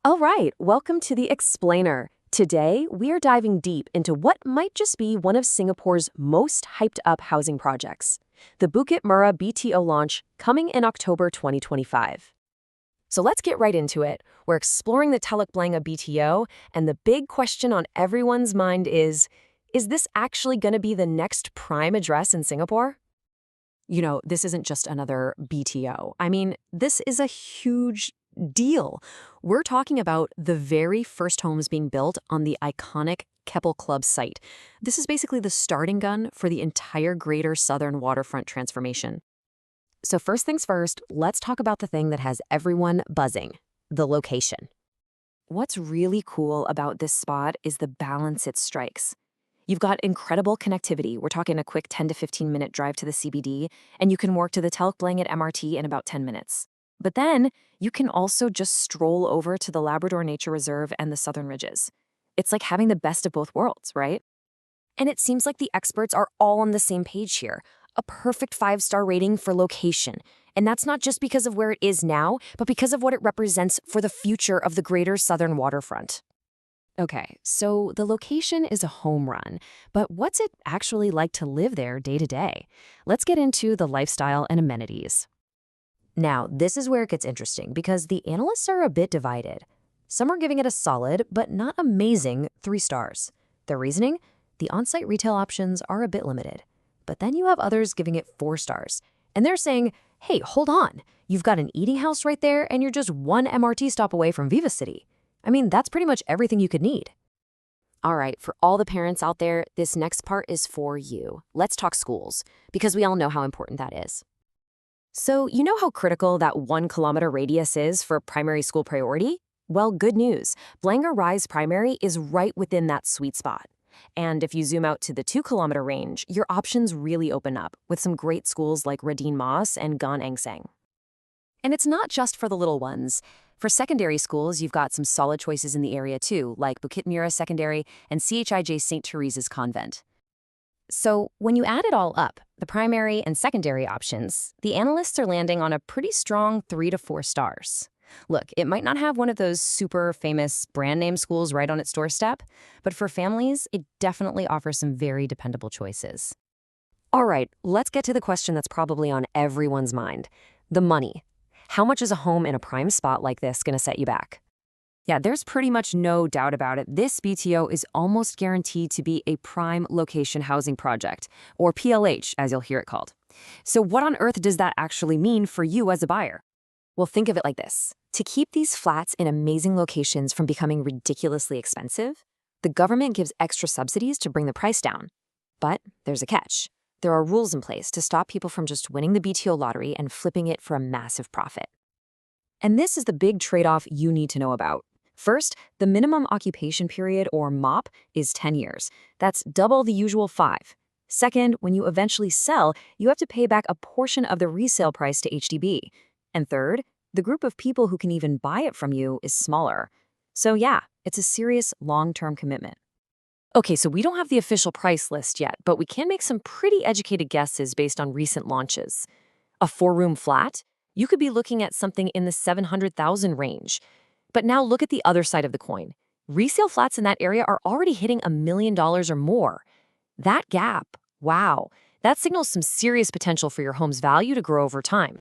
All right, welcome to the Explainer. Today, we are diving deep into what might just be one of Singapore's most hyped up housing projects, the Bukit Merah BTO launch coming in October 2025. So let's get right into it. We're exploring the Telok Blangah BTO, and the big question on everyone's mind is this actually going to be the next prime address in Singapore? This isn't just another BTO. I mean, this is a huge deal. We're talking about the very first homes being built on the iconic Keppel Club site. This is basically the starting gun for the entire Greater Southern Waterfront transformation. So first things first, let's talk about the thing that has everyone buzzing, the location. What's really cool about this spot is the balance it strikes. You've got incredible connectivity. We're talking a quick 10 to 15-minute drive to the CBD, and you can walk to the Telok Blangah MRT in about 10 minutes. But then, you can also just stroll over to the Labrador Nature Reserve and the Southern Ridges. It's like having the best of both worlds, right? And it seems like the experts are all on the same page here. A perfect 5-star rating for location. And that's not just because of where it is now, but because of what it represents for the future of the Greater Southern Waterfront. Okay, so the location is a home run, but what's it actually like to live there day to day? Let's get into the lifestyle and amenities. Now, this is where it gets interesting because the analysts are a bit divided. Some are giving it a solid, but not amazing, 3 stars. Their reasoning? The on-site retail options are a bit limited. But then you have others giving it 4 stars. And they're saying, hey, hold on. You've got an eating house right there, and you're just 1 MRT stop away from Viva City. I mean, that's pretty much everything you could need. All right, for all the parents out there, this next part is for you. Let's talk schools, because we all know how important that is. So, you know how critical that 1-kilometer radius is for primary school priority? Well, good news. Blangah Rise Primary is right within that sweet spot. And if you zoom out to the 2-kilometer range, your options really open up, with some great schools like Radin Mas and Gan Eng Seng. And it's not just for the little ones. For secondary schools, you've got some solid choices in the area too, like Bukit Merah Secondary and CHIJ St. Teresa's Convent. So when you add it all up, the primary and secondary options, the analysts are landing on a pretty strong 3 to 4 stars. Look, it might not have one of those super famous brand name schools right on its doorstep, but for families, it definitely offers some very dependable choices. All right, let's get to the question that's probably on everyone's mind, the money. How much is a home in a prime spot like this going to set you back? Yeah, there's pretty much no doubt about it. This BTO is almost guaranteed to be a prime location housing project, or PLH, as you'll hear it called. So what on earth does that actually mean for you as a buyer? Well, think of it like this. To keep these flats in amazing locations from becoming ridiculously expensive, the government gives extra subsidies to bring the price down. But there's a catch. There are rules in place to stop people from just winning the BTO lottery and flipping it for a massive profit. And this is the big trade-off you need to know about. First, the minimum occupation period, or MOP, is 10 years. That's double the usual 5. Second, when you eventually sell, you have to pay back a portion of the resale price to HDB. And third, the group of people who can even buy it from you is smaller. So yeah, it's a serious long-term commitment. Okay, so we don't have the official price list yet, but we can make some pretty educated guesses based on recent launches. A 4-room flat? You could be looking at something in the 700,000 range. But now look at the other side of the coin. Resale flats in that area are already hitting $1 million or more. That gap, wow, that signals some serious potential for your home's value to grow over time.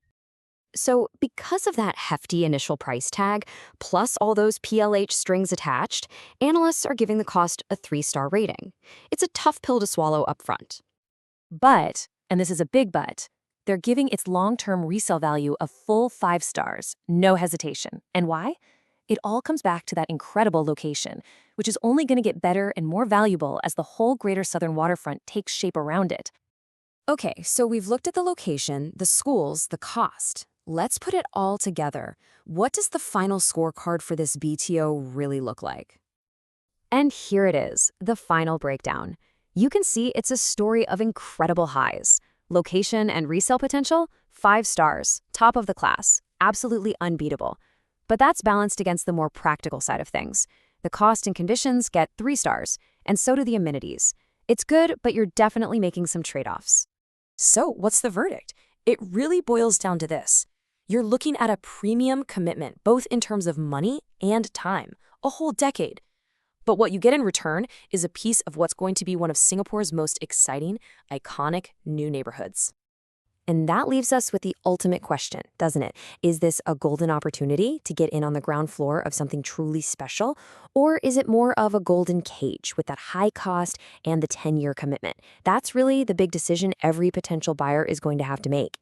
So because of that hefty initial price tag, plus all those PLH strings attached, analysts are giving the cost a 3-star rating. It's a tough pill to swallow up front. But, and this is a big but, they're giving its long-term resale value a full 5 stars, no hesitation. And why? It all comes back to that incredible location, which is only going to get better and more valuable as the whole Greater Southern Waterfront takes shape around it. Okay, so we've looked at the location, the schools, the cost. Let's put it all together. What does the final scorecard for this BTO really look like? And here it is, the final breakdown. You can see it's a story of incredible highs. Location and resale potential, 5 stars, top of the class, absolutely unbeatable. But that's balanced against the more practical side of things. The cost and conditions get 3 stars, and so do the amenities. It's good, but you're definitely making some trade-offs. So what's the verdict? It really boils down to this. You're looking at a premium commitment, both in terms of money and time, a whole decade. But what you get in return is a piece of what's going to be one of Singapore's most exciting, iconic new neighborhoods. And that leaves us with the ultimate question, doesn't it? Is this a golden opportunity to get in on the ground floor of something truly special? Or is it more of a golden cage with that high cost and the 10-year commitment? That's really the big decision every potential buyer is going to have to make.